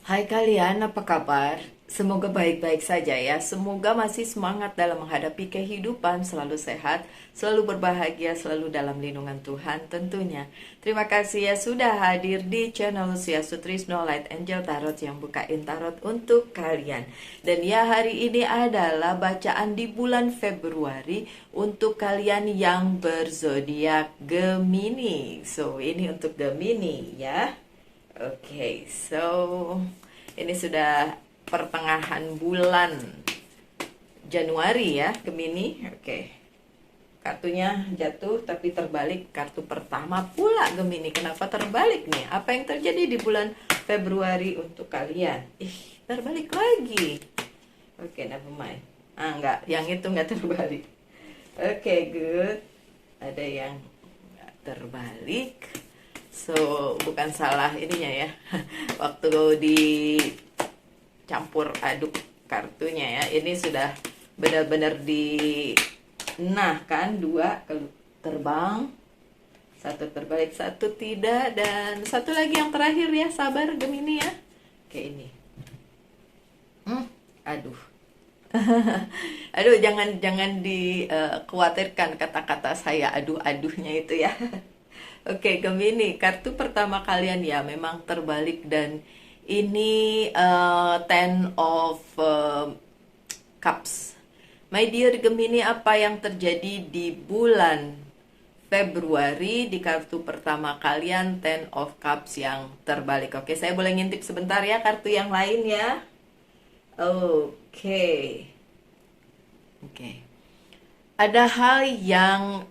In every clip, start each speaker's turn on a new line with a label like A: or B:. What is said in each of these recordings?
A: Hai kalian, apa kabar? Semoga baik-baik saja ya. Semoga masih semangat dalam menghadapi kehidupan, selalu sehat, selalu berbahagia, selalu dalam lindungan Tuhan tentunya. Terima kasih ya sudah hadir di channel Lucia Sutrisno Light Angel Tarot yang bukain tarot untuk kalian. Dan ya, hari ini adalah bacaan di bulan Februari untuk kalian yang berzodiak Gemini. So, ini untuk Gemini ya. Oke, so ini sudah pertengahan bulan Januari ya, Gemini. Oke, kartunya jatuh tapi terbalik, kartu pertama pula Gemini. Kenapa terbalik nih? Apa yang terjadi di bulan Februari untuk kalian? Terbalik lagi. Oke, never mind. Enggak, yang itu enggak terbalik. Oke, good. Ada yang enggak terbalik. So, bukan salah ininya ya. Waktu dicampur aduk kartunya ya. Ini sudah benar-benar nah kan, dua terbang, satu terbalik, satu tidak, dan satu lagi yang terakhir ya. Sabar Gemini ya. Oke, ini. Aduh. Aduh, jangan dikhawatirkan kata-kata saya aduh-aduhnya itu ya. Oke, Gemini, kartu pertama kalian ya memang terbalik, dan ini Ten of Cups. My dear Gemini, apa yang terjadi di bulan Februari di kartu pertama kalian Ten of Cups yang terbalik? Oke, saya boleh ngintip sebentar ya kartu yang lain ya. Oke. Ada hal yang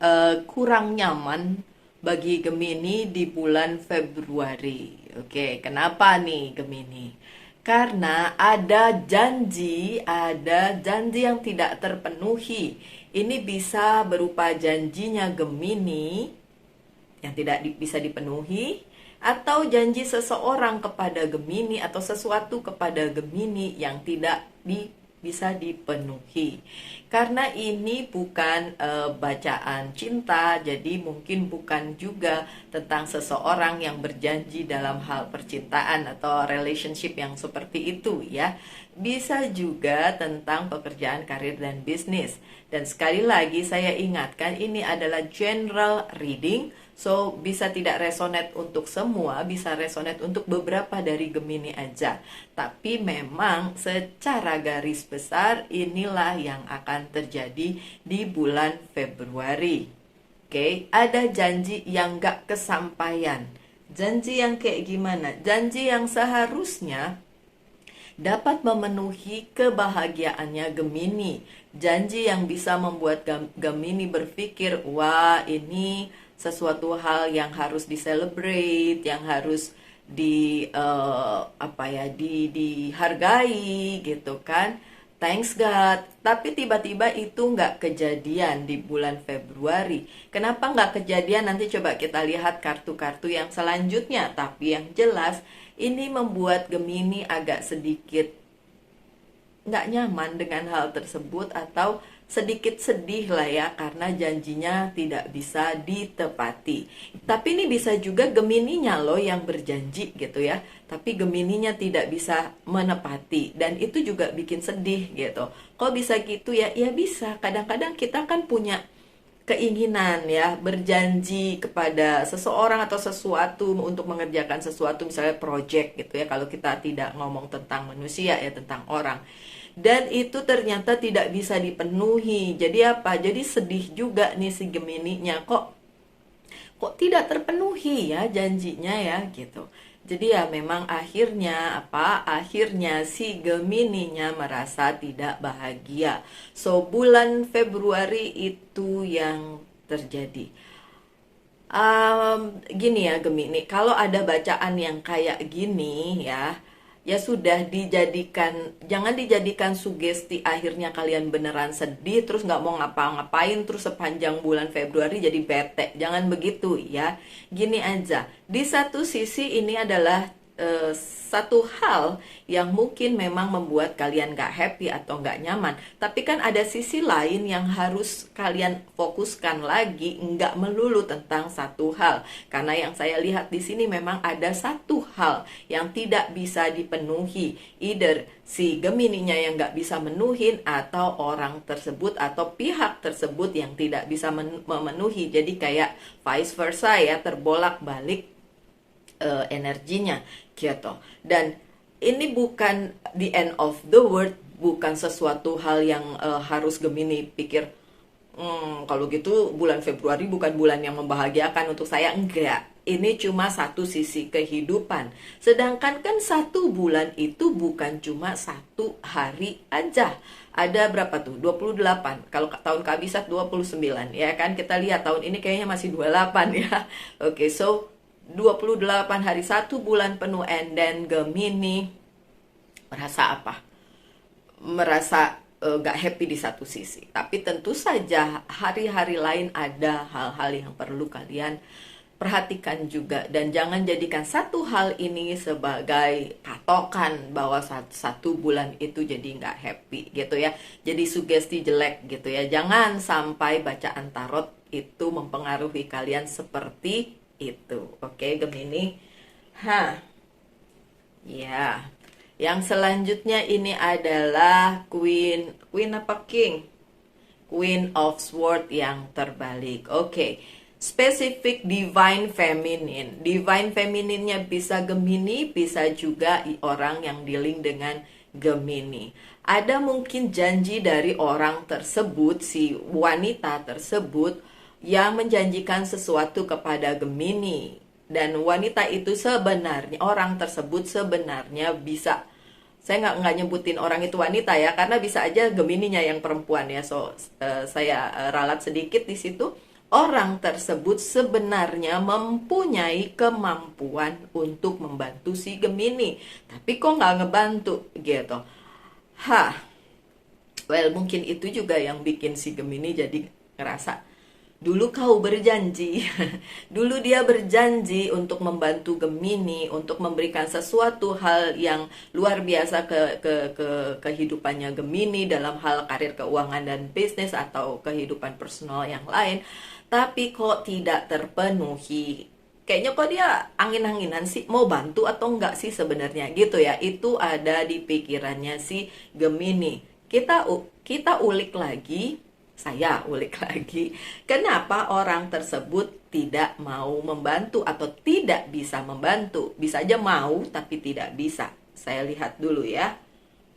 A: kurang nyaman bagi Gemini di bulan Februari. Oke, kenapa nih Gemini? Karena ada janji yang tidak terpenuhi. Ini bisa berupa janjinya Gemini yang tidak bisa dipenuhi, atau janji seseorang kepada Gemini atau sesuatu kepada Gemini yang tidak bisa dipenuhi. Karena ini bukan bacaan cinta, jadi mungkin bukan juga tentang seseorang yang berjanji dalam hal percintaan atau relationship yang seperti itu ya. Bisa juga tentang pekerjaan, karir, dan bisnis. Dan sekali lagi saya ingatkan, ini adalah general reading. So, bisa tidak resonate untuk semua, bisa resonate untuk beberapa dari Gemini aja. Tapi memang secara garis besar inilah yang akan terjadi di bulan Februari. Oke, ada janji yang gak kesampaian. Janji yang kayak gimana? Janji yang seharusnya dapat memenuhi kebahagiaannya Gemini. Janji yang bisa membuat Gemini berpikir, wah ini sesuatu hal yang harus di-celebrate, yang harus dihargai gitu kan. Thanks God. Tapi tiba-tiba itu nggak kejadian di bulan Februari. Kenapa nggak kejadian? Nanti coba kita lihat kartu-kartu yang selanjutnya. Tapi yang jelas ini membuat Gemini agak sedikit nggak nyaman dengan hal tersebut, atau sedikit sedih lah ya, karena janjinya tidak bisa ditepati. Tapi ini bisa juga Gemininya loh yang berjanji gitu ya, tapi Gemininya tidak bisa menepati, dan itu juga bikin sedih gitu. Kok bisa gitu ya? Ya bisa, kadang-kadang kita kan punya keinginan ya, berjanji kepada seseorang atau sesuatu untuk mengerjakan sesuatu, misalnya project gitu ya, kalau kita tidak ngomong tentang manusia ya, tentang orang, dan itu ternyata tidak bisa dipenuhi. Jadi apa? Jadi sedih juga nih si Gemininya, kok tidak terpenuhi ya janjinya ya gitu. Jadi ya memang akhirnya si Gemininya merasa tidak bahagia. So, bulan Februari itu yang terjadi. Gini ya Gemini, kalau ada bacaan yang kayak gini ya sudah, jangan dijadikan sugesti akhirnya kalian beneran sedih terus nggak mau ngapa-ngapain terus sepanjang bulan Februari jadi bete. Jangan begitu ya. Gini aja, di satu sisi ini adalah satu hal yang mungkin memang membuat kalian gak happy atau gak nyaman. Tapi kan ada sisi lain yang harus kalian fokuskan lagi, nggak melulu tentang satu hal. Karena yang saya lihat di sini memang ada satu hal yang tidak bisa dipenuhi. Either si Gemininya yang nggak bisa menuhin, atau orang tersebut atau pihak tersebut yang tidak bisa memenuhi. Jadi kayak vice versa ya, terbolak-balik energinya gitu. Dan ini bukan the end of the world, bukan sesuatu hal yang harus Gemini pikir, kalau gitu bulan Februari bukan bulan yang membahagiakan untuk saya. Enggak, ini cuma satu sisi kehidupan. Sedangkan kan satu bulan itu bukan cuma satu hari aja. Ada berapa tuh? 28. Kalau tahun kabisat 29 ya kan. Kita lihat tahun ini kayaknya masih 28 ya. Oke, so 28 hari, satu bulan penuh. And then Gemini merasa apa? Merasa gak happy di satu sisi. Tapi tentu saja hari-hari lain ada hal-hal yang perlu kalian perhatikan juga. Dan jangan jadikan satu hal ini sebagai patokan bahwa satu bulan itu jadi gak happy gitu ya. Jadi sugesti jelek gitu ya. Jangan sampai bacaan tarot itu mempengaruhi kalian seperti itu. Oke, Gemini. Ya. Yang selanjutnya ini adalah Queen apa King? Queen of Swords yang terbalik. Oke. Spesifik Divine Feminine. Divine Feminine-nya bisa Gemini, bisa juga orang yang dealing dengan Gemini. Ada mungkin janji dari orang tersebut, si wanita tersebut, yang menjanjikan sesuatu kepada Gemini. Dan wanita itu sebenarnya, orang tersebut sebenarnya bisa, saya nggak nyebutin orang itu wanita ya, karena bisa aja Gemininya yang perempuan ya. So saya ralat sedikit di situ. Orang tersebut sebenarnya mempunyai kemampuan untuk membantu si Gemini, tapi kok nggak ngebantu gitu. Well, mungkin itu juga yang bikin si Gemini jadi ngerasa, dulu kau berjanji, dulu dia berjanji untuk membantu Gemini, untuk memberikan sesuatu hal yang luar biasa ke kehidupannya Gemini dalam hal karir, keuangan, dan bisnis, atau kehidupan personal yang lain. Tapi kok tidak terpenuhi. Kayaknya kok dia angin-anginan sih, mau bantu atau enggak sih sebenarnya gitu ya. Itu ada di pikirannya si Gemini. Kita ulik lagi. Saya ulik lagi, kenapa orang tersebut tidak mau membantu atau tidak bisa membantu. Bisa aja mau tapi tidak bisa. Saya lihat dulu ya.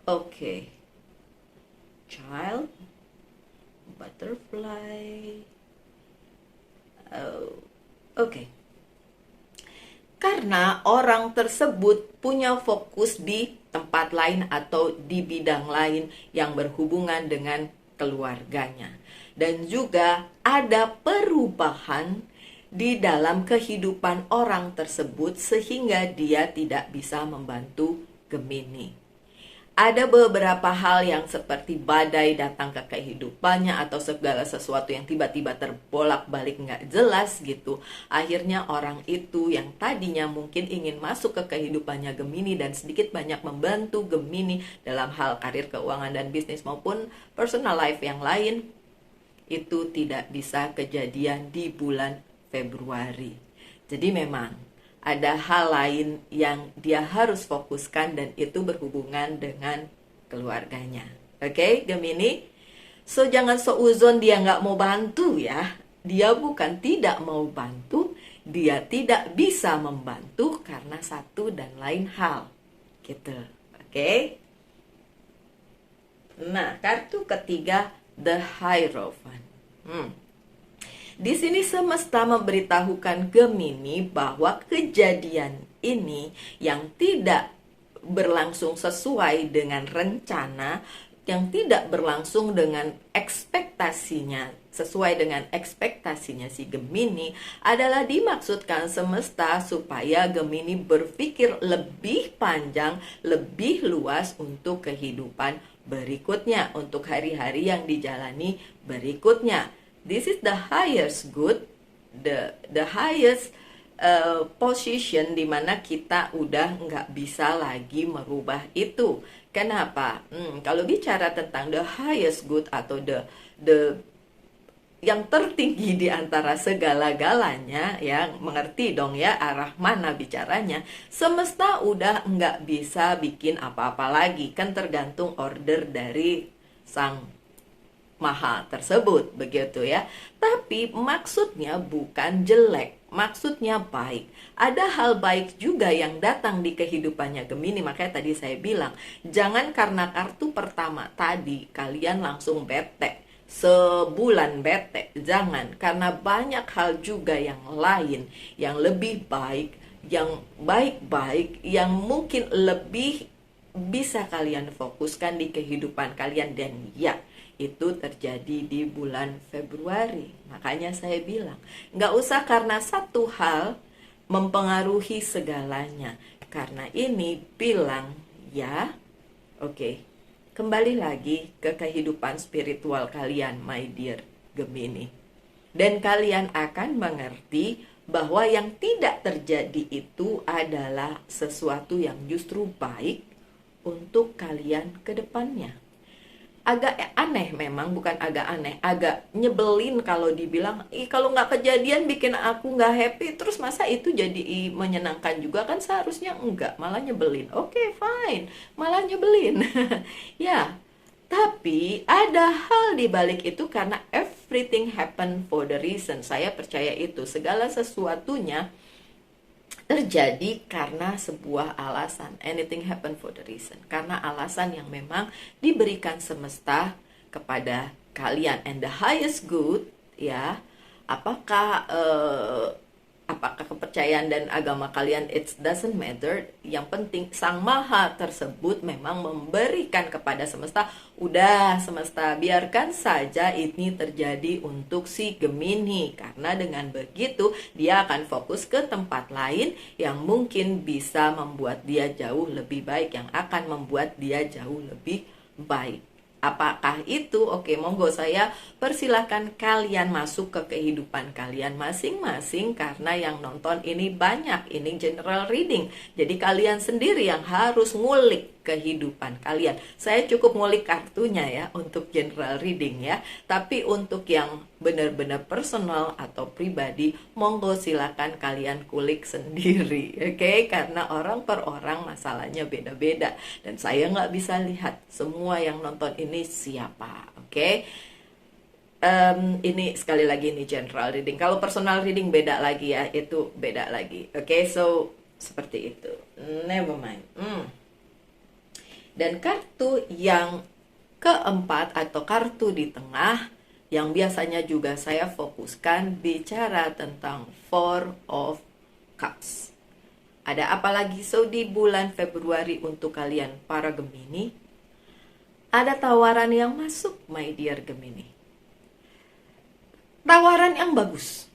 A: Oke. Child, butterfly. Oke. Karena orang tersebut punya fokus di tempat lain atau di bidang lain yang berhubungan dengan keluarganya, dan juga ada perubahan di dalam kehidupan orang tersebut sehingga dia tidak bisa membantu Gemini. Ada beberapa hal yang seperti badai datang ke kehidupannya, atau segala sesuatu yang tiba-tiba terbolak-balik nggak jelas gitu. Akhirnya orang itu yang tadinya mungkin ingin masuk ke kehidupannya Gemini dan sedikit banyak membantu Gemini dalam hal karir, keuangan, dan bisnis maupun personal life yang lain, itu tidak bisa kejadian di bulan Februari. Jadi memang ada hal lain yang dia harus fokuskan, dan itu berhubungan dengan keluarganya. Oke, Gemini? So, jangan seuzon dia nggak mau bantu ya. Dia bukan tidak mau bantu, dia tidak bisa membantu karena satu dan lain hal. Gitu. Oke? Nah, kartu ketiga, The Hierophant. Di sini semesta memberitahukan Gemini bahwa kejadian ini yang tidak berlangsung sesuai dengan rencana, yang tidak berlangsung dengan ekspektasinya, sesuai dengan ekspektasinya si Gemini, adalah dimaksudkan semesta supaya Gemini berpikir lebih panjang, lebih luas untuk kehidupan berikutnya, untuk hari-hari yang dijalani berikutnya. This is the highest good, the highest position dimana kita udah nggak bisa lagi merubah itu. Kenapa? Kalau bicara tentang the highest good atau the yang tertinggi di antara segala-galanya, ya mengerti dong ya arah mana bicaranya. Semesta udah nggak bisa bikin apa-apa lagi, kan tergantung order dari sang maha tersebut, begitu ya. Tapi maksudnya bukan jelek, maksudnya baik. Ada hal baik juga yang datang di kehidupannya Gemini. Makanya tadi saya bilang, jangan karena kartu pertama tadi kalian langsung bete, sebulan bete. Jangan, karena banyak hal juga yang lain, yang lebih baik, yang baik-baik, yang mungkin lebih bisa kalian fokuskan di kehidupan kalian. Dan ya, itu terjadi di bulan Februari. Makanya saya bilang, nggak usah karena satu hal mempengaruhi segalanya. Karena ini bilang, ya, oke. Kembali lagi ke kehidupan spiritual kalian, my dear Gemini. Dan kalian akan mengerti bahwa yang tidak terjadi itu adalah sesuatu yang justru baik untuk kalian ke depannya. Agak aneh memang, bukan agak aneh, agak nyebelin kalau dibilang, kalau nggak kejadian bikin aku nggak happy, terus masa itu jadi menyenangkan juga, kan seharusnya enggak, malah nyebelin. Oke, fine, malah nyebelin. Ya, tapi ada hal di balik itu karena everything happen for the reason. Saya percaya itu, segala sesuatunya terjadi karena sebuah alasan. Anything happen for the reason. Karena alasan yang memang diberikan semesta kepada kalian. And the highest good, ya, apakah kepercayaan dan agama kalian, it doesn't matter. Yang penting sang maha tersebut memang memberikan kepada semesta. Udah semesta, biarkan saja ini terjadi untuk si Gemini. Karena dengan begitu dia akan fokus ke tempat lain yang mungkin bisa membuat dia jauh lebih baik, yang akan membuat dia jauh lebih baik. Apakah itu? Oke, monggo, saya persilahkan kalian masuk ke kehidupan kalian masing-masing. Karena yang nonton ini banyak, ini general reading. Jadi kalian sendiri yang harus ngulik kehidupan kalian. Saya cukup ngulik kartunya ya untuk general reading ya. Tapi untuk yang benar-benar personal atau pribadi, monggo silakan kalian kulik sendiri. Oke, karena orang per orang masalahnya beda-beda. Dan saya nggak bisa lihat semua yang nonton ini siapa. Oke. Ini sekali lagi ini general reading. Kalau personal reading beda lagi ya, itu beda lagi. Oke, so seperti itu. Never mind. Dan kartu yang keempat atau kartu di tengah yang biasanya juga saya fokuskan bicara tentang Four of Cups. Ada apa lagi? So di bulan Februari untuk kalian para Gemini, ada tawaran yang masuk, my dear Gemini. Tawaran yang bagus.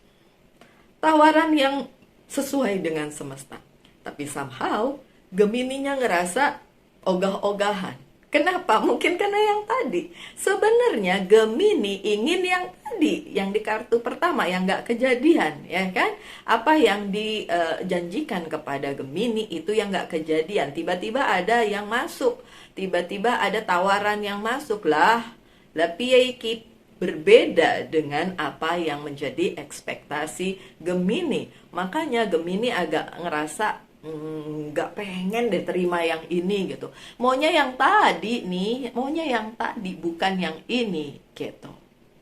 A: Tawaran yang sesuai dengan semesta. Tapi somehow Gemininya ngerasa ogah-ogahan. Kenapa? Mungkin karena yang tadi. Sebenarnya Gemini ingin yang tadi, yang di kartu pertama, yang gak kejadian, ya kan? Apa yang dijanjikan kepada Gemini itu yang gak kejadian. Tiba-tiba ada yang masuk, tiba-tiba ada tawaran yang masuk lah. Tapi berbeda dengan apa yang menjadi ekspektasi Gemini. Makanya Gemini agak ngerasa nggak pengen deh terima yang ini gitu, maunya yang tadi nih, maunya yang tadi bukan yang ini gitu.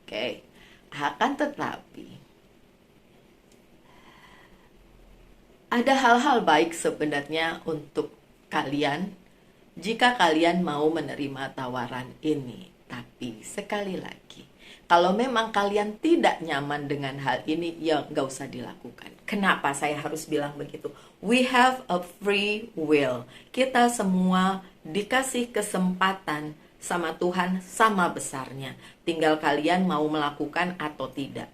A: Oke. Akan tetapi ada hal-hal baik sebenarnya untuk kalian jika kalian mau menerima tawaran ini. Tapi sekali lagi, kalau memang kalian tidak nyaman dengan hal ini, ya nggak usah dilakukan. Kenapa saya harus bilang begitu? We have a free will. Kita semua dikasih kesempatan sama Tuhan sama besarnya. Tinggal kalian mau melakukan atau tidak.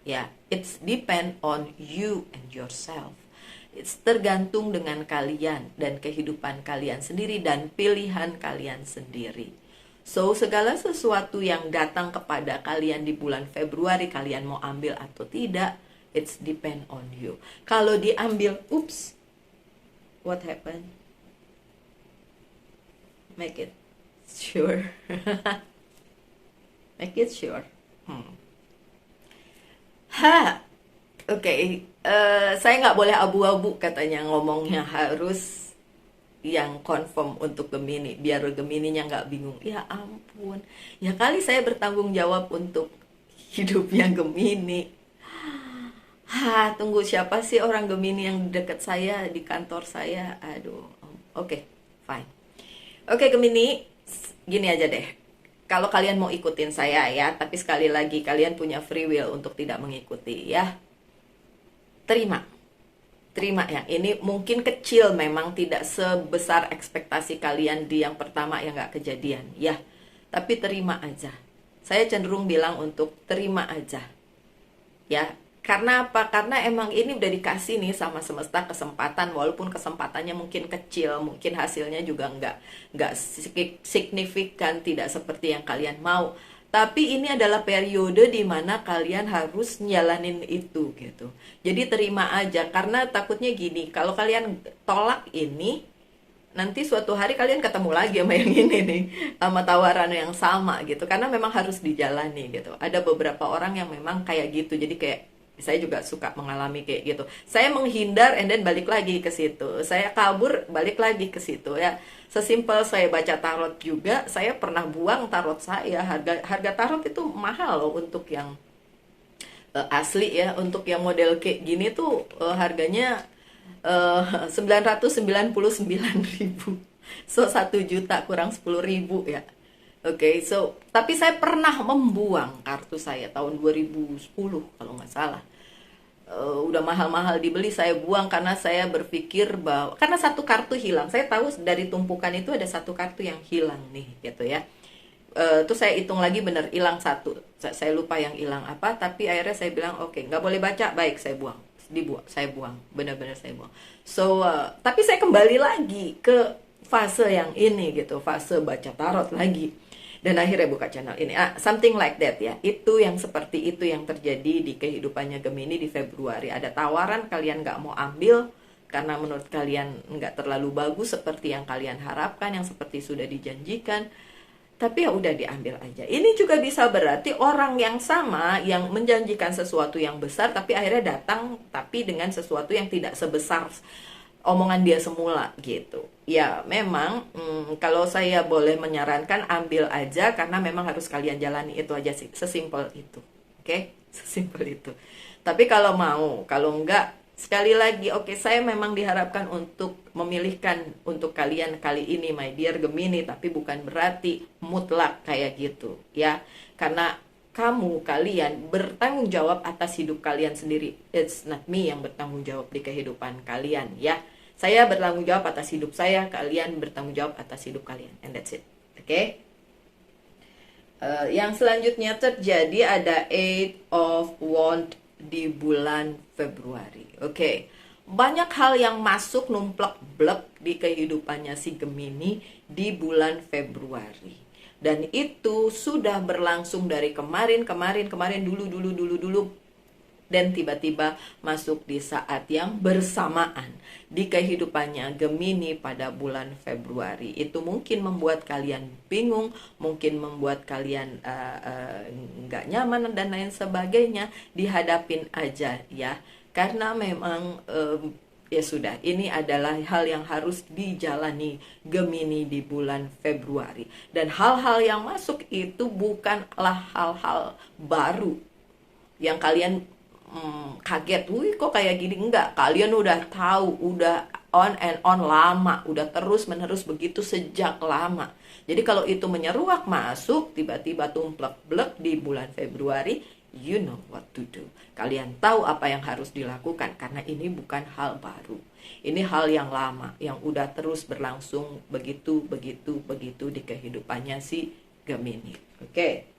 A: Ya, it's depend on you and yourself. It's tergantung dengan kalian dan kehidupan kalian sendiri dan pilihan kalian sendiri. So, segala sesuatu yang datang kepada kalian di bulan Februari, kalian mau ambil atau tidak, It's depend on you. Kalau diambil, oops, what happened? Make it sure. Make it sure. Ha, oke. Saya nggak boleh abu-abu katanya, ngomongnya harus yang confirm untuk Gemini, biar Gemininya nggak bingung. Ya ampun, ya kali saya bertanggung jawab untuk hidupnya Gemini. Tunggu, siapa sih orang Gemini yang dekat saya di kantor saya? Aduh, oke, fine. Oke Gemini, gini aja deh. Kalau kalian mau ikutin saya ya, tapi sekali lagi kalian punya free will untuk tidak mengikuti ya. Terima. Terima yang ini mungkin kecil, memang tidak sebesar ekspektasi kalian di yang pertama yang nggak kejadian ya. Tapi terima aja. Saya cenderung bilang untuk terima aja. Ya, karena apa? Karena emang ini udah dikasih nih sama semesta kesempatan, walaupun kesempatannya mungkin kecil, mungkin hasilnya juga nggak signifikan, tidak seperti yang kalian mau. Tapi ini adalah periode di mana kalian harus nyalanin itu gitu. Jadi terima aja, karena takutnya gini, kalau kalian tolak ini, nanti suatu hari kalian ketemu lagi sama yang ini nih, sama tawaran yang sama gitu, karena memang harus dijalani gitu. Ada beberapa orang yang memang kayak gitu, jadi kayak saya juga suka mengalami kayak gitu. Saya menghindar and then balik lagi ke situ. Saya kabur, balik lagi ke situ ya. Sesimpel saya baca tarot juga, saya pernah buang tarot saya. Harga tarot itu mahal loh untuk yang asli ya. Untuk yang model kayak gini tuh harganya 999.000. So 1 juta kurang 10.000 ya. Oke, so tapi saya pernah membuang kartu saya tahun 2010 kalau nggak salah. Udah mahal-mahal dibeli, saya buang karena saya berpikir bahwa karena satu kartu hilang. Saya tahu dari tumpukan itu ada satu kartu yang hilang nih, gitu ya. Terus saya hitung lagi, bener hilang satu. Saya lupa yang hilang apa, tapi akhirnya saya bilang oke, nggak boleh baca, baik saya buang, saya buang, benar-benar saya buang. So, tapi saya kembali lagi ke fase yang ini gitu, fase baca tarot lagi. Dan akhirnya buka channel ini, something like that ya. Itu yang seperti itu yang terjadi di kehidupannya Gemini di Februari. Ada tawaran, kalian nggak mau ambil karena menurut kalian nggak terlalu bagus seperti yang kalian harapkan, yang seperti sudah dijanjikan. Tapi ya udah, diambil aja. Ini juga bisa berarti orang yang sama yang menjanjikan sesuatu yang besar, tapi akhirnya datang tapi dengan sesuatu yang tidak sebesar omongan dia semula gitu. Ya memang kalau saya boleh menyarankan, ambil aja karena memang harus kalian jalani, itu aja sih, sesimpel itu. Oke? Sesimpel itu. Tapi kalau mau, kalau enggak, sekali lagi oke, saya memang diharapkan untuk memilihkan untuk kalian kali ini my dear Gemini, tapi bukan berarti mutlak kayak gitu ya. Karena kalian bertanggung jawab atas hidup kalian sendiri. It's not me yang bertanggung jawab di kehidupan kalian ya. Saya bertanggung jawab atas hidup saya, kalian bertanggung jawab atas hidup kalian, and that's it. Oke? Yang selanjutnya terjadi ada Eight of Wands di bulan Februari. Oke. Banyak hal yang masuk numplek-blek di kehidupannya si Gemini di bulan Februari. Dan itu sudah berlangsung dari kemarin dulu. Dan tiba-tiba masuk di saat yang bersamaan di kehidupannya Gemini pada bulan Februari. Itu mungkin membuat kalian bingung, mungkin membuat kalian nggak nyaman dan lain sebagainya. Dihadapin aja ya, karena memang ya sudah, ini adalah hal yang harus dijalani Gemini di bulan Februari. Dan hal-hal yang masuk itu bukanlah hal-hal baru yang kalian kaget, wih kok kayak gini, enggak. Kalian udah tahu, udah on and on lama, udah terus menerus begitu sejak lama. Jadi kalau itu menyeruak masuk, tiba-tiba tumplek-blek di bulan Februari, you know what to do. Kalian tahu apa yang harus dilakukan, karena ini bukan hal baru. Ini hal yang lama, yang udah terus berlangsung begitu di kehidupannya si Gemini. Oke.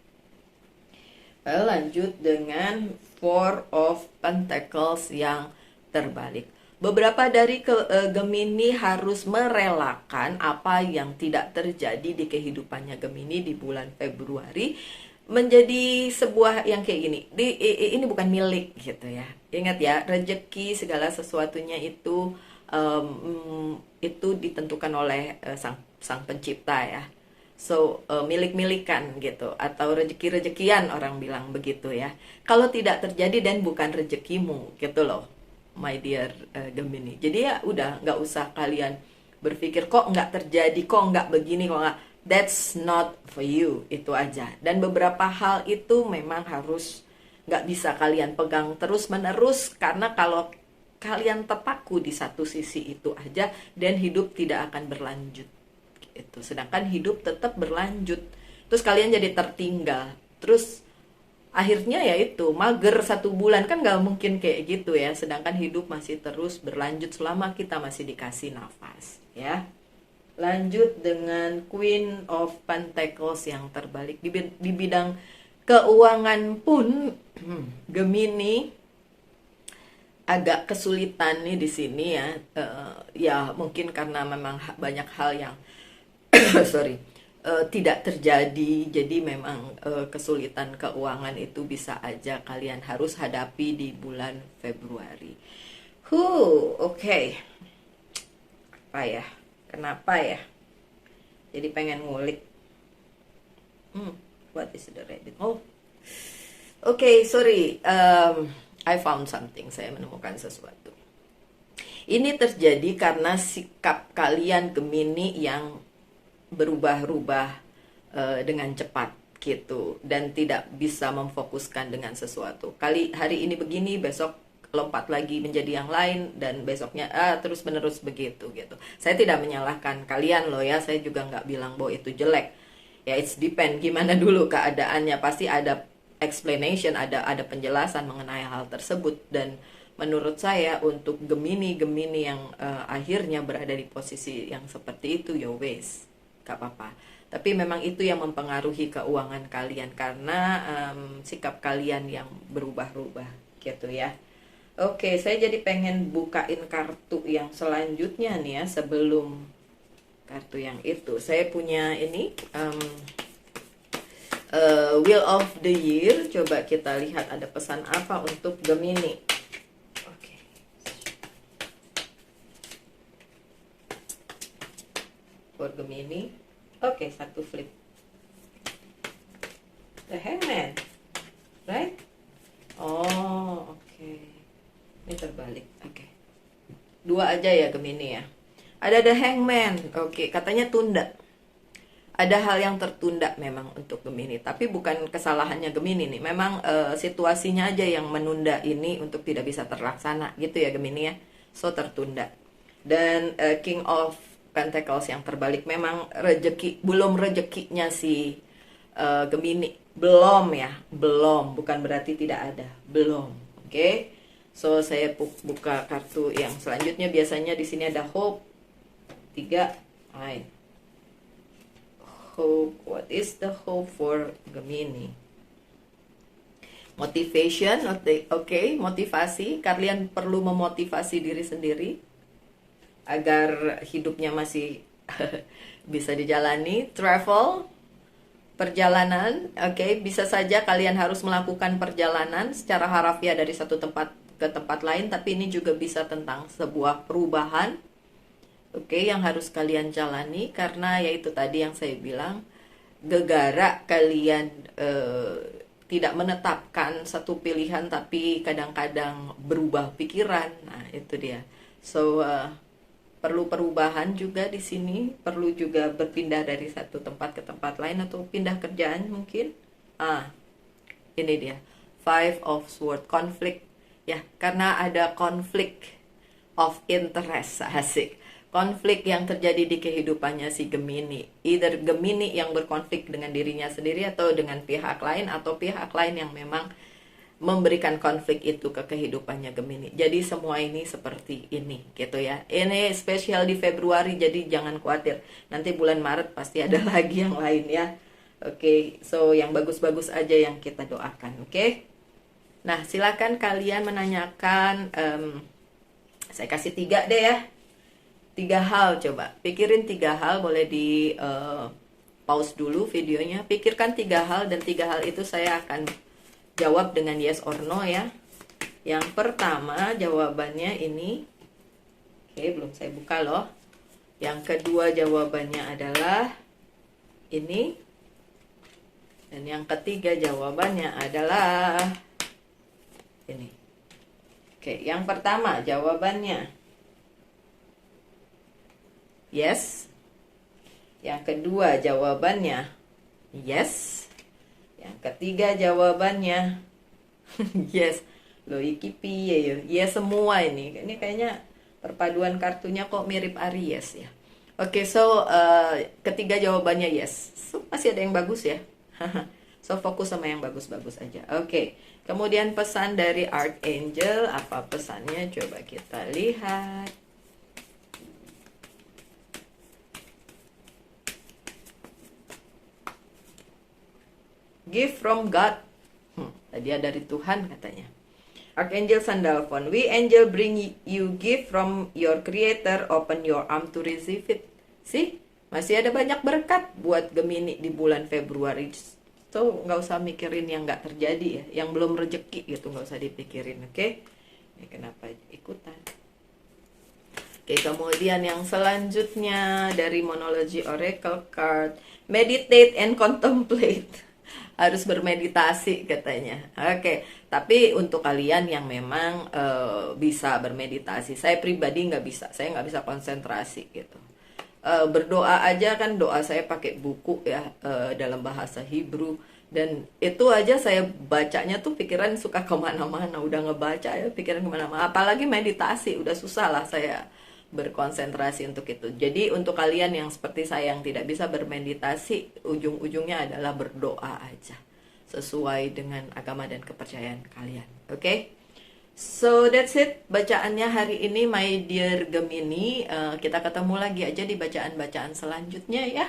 A: Lanjut dengan Four of Pentacles yang terbalik. Beberapa dari Gemini harus merelakan apa yang tidak terjadi di kehidupannya Gemini di bulan Februari menjadi sebuah yang kayak gini. Ini bukan milik gitu ya. Ingat ya, rezeki segala sesuatunya itu ditentukan oleh sang sang pencipta ya. So, milik-milikan gitu atau rezeki-rezekian orang bilang begitu ya. Kalau tidak terjadi dan bukan rezekimu gitu loh, my dear Gemini. Jadi ya udah nggak usah kalian berpikir kok nggak terjadi, kok nggak begini, kok nggak. That's not for you, itu aja. Dan beberapa hal itu memang harus nggak bisa kalian pegang terus-menerus karena kalau kalian terpaku di satu sisi itu aja dan hidup tidak akan berlanjut itu. Sedangkan hidup tetap berlanjut. Terus kalian jadi tertinggal. Terus akhirnya ya itu mager 1 bulan kan nggak mungkin kayak gitu ya. Sedangkan hidup masih terus berlanjut selama kita masih dikasih nafas ya. Lanjut dengan Queen of Pentacles yang terbalik di bidang keuangan pun Gemini agak kesulitan nih di sini ya. Ya mungkin karena memang banyak hal yang sorry tidak terjadi, jadi memang kesulitan keuangan itu bisa aja kalian harus hadapi di bulan Februari. Oke. Apa ya? Kenapa ya? Jadi pengen ngulik. What is the Reddit? Okay, sorry. I found something. Saya menemukan sesuatu. Ini terjadi karena sikap kalian Gemini yang berubah-ubah dengan cepat gitu dan tidak bisa memfokuskan dengan sesuatu. Hari ini begini, besok lompat lagi menjadi yang lain dan besoknya terus menerus begitu gitu. Saya tidak menyalahkan kalian loh ya, saya juga nggak bilang bahwa itu jelek. Ya it's depend gimana dulu keadaannya, pasti ada explanation, ada penjelasan mengenai hal tersebut. Dan menurut saya untuk Gemini yang akhirnya berada di posisi yang seperti itu, ya wes, gak apa-apa. Tapi memang itu yang mempengaruhi keuangan kalian karena sikap kalian yang berubah-ubah gitu ya. Oke, saya jadi pengen bukain kartu yang selanjutnya nih ya sebelum kartu yang itu. Saya punya ini Wheel of the Year. Coba kita lihat ada pesan apa untuk Gemini. Oke. For Gemini. Oke, satu flip. The Hangman. Right? Oh, oke. Ini terbalik. Oke. Dua aja ya Gemini ya. Ada The Hangman. Oke, katanya tunda. Ada hal yang tertunda memang untuk Gemini, tapi bukan kesalahannya Gemini nih. Memang situasinya aja yang menunda ini untuk tidak bisa terlaksana gitu ya Gemini ya. So tertunda. Dan King of Pentacles yang terbalik memang belum rezekinya si Gemini. Belum ya, belum. Bukan berarti tidak ada, belum. Oke. So saya buka kartu yang selanjutnya. Biasanya di sini ada Hope. 3. Hope. What is the hope for Gemini? Motivation. Oke, motivasi. Kalian perlu memotivasi diri sendiri agar hidupnya masih bisa dijalani. Travel, perjalanan. Oke, bisa saja kalian harus melakukan perjalanan secara harafiah dari satu tempat ke tempat lain, tapi ini juga bisa tentang sebuah perubahan. Oke, yang harus kalian jalani karena yaitu tadi yang saya bilang, gegara kalian tidak menetapkan satu pilihan tapi kadang-kadang berubah pikiran. Nah, itu dia. So perlu perubahan juga di sini, perlu juga berpindah dari satu tempat ke tempat lain atau pindah kerjaan mungkin. Ini dia. 5 of Swords, konflik. Ya, karena ada konflik of interest, asik. Konflik yang terjadi di kehidupannya si Gemini. Either Gemini yang berkonflik dengan dirinya sendiri atau dengan pihak lain, atau pihak lain yang memang memberikan konflik itu ke kehidupannya Gemini. Jadi semua ini seperti ini gitu ya. Ini spesial di Februari, jadi jangan khawatir. Nanti bulan Maret pasti ada lagi yang lain ya. Oke, so yang bagus-bagus aja yang kita doakan, oke? Nah, silakan kalian menanyakan. Saya kasih 3 deh ya. 3 hal, coba pikirin 3 hal. Boleh di pause dulu videonya. Pikirkan 3 hal dan 3 hal itu saya akan jawab dengan yes or no ya. Yang pertama jawabannya ini. Oke, belum saya buka loh. Yang kedua jawabannya adalah ini. Dan yang ketiga jawabannya adalah ini. Oke, yang pertama jawabannya yes. Yang kedua jawabannya yes. Yang ketiga jawabannya yes. Loh, iki piye ya? Yes semua ini. Ini kayaknya perpaduan kartunya kok mirip Aries ya. Oke, so ketiga jawabannya yes. So, masih ada yang bagus ya. So fokus sama yang bagus-bagus aja. Oke. Kemudian pesan dari Archangel, apa pesannya? Coba kita lihat. Gift from God. Tadi dari Tuhan katanya. Archangel Sandalphon, we angel bring you gift from your creator, open your arm to receive it. See, masih ada banyak berkat buat Gemini di bulan Februari. So, nggak usah mikirin yang nggak terjadi ya, yang belum rezeki gitu, nggak usah dipikirin, oke? Ya, kenapa ikutan? Oke, kemudian yang selanjutnya dari Monology Oracle Card, meditate and contemplate. Harus bermeditasi katanya. Oke, tapi untuk kalian yang memang bisa bermeditasi, saya pribadi nggak bisa, saya nggak bisa konsentrasi gitu. Berdoa aja kan, doa saya pakai buku ya, dalam bahasa Hebrew, dan itu aja saya bacanya tuh pikiran suka kemana-mana, udah ngebaca ya pikiran kemana-mana, apalagi meditasi udah susah lah saya berkonsentrasi untuk itu. Jadi untuk kalian yang seperti saya yang tidak bisa bermeditasi, ujung-ujungnya adalah berdoa aja sesuai dengan agama dan kepercayaan kalian. Oke? So that's it bacaannya hari ini, my dear Gemini. Kita ketemu lagi aja di bacaan-bacaan selanjutnya ya.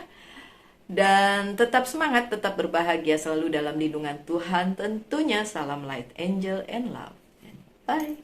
A: Dan tetap semangat, tetap berbahagia, selalu dalam lindungan Tuhan tentunya. Salam light, angel, and love. And bye.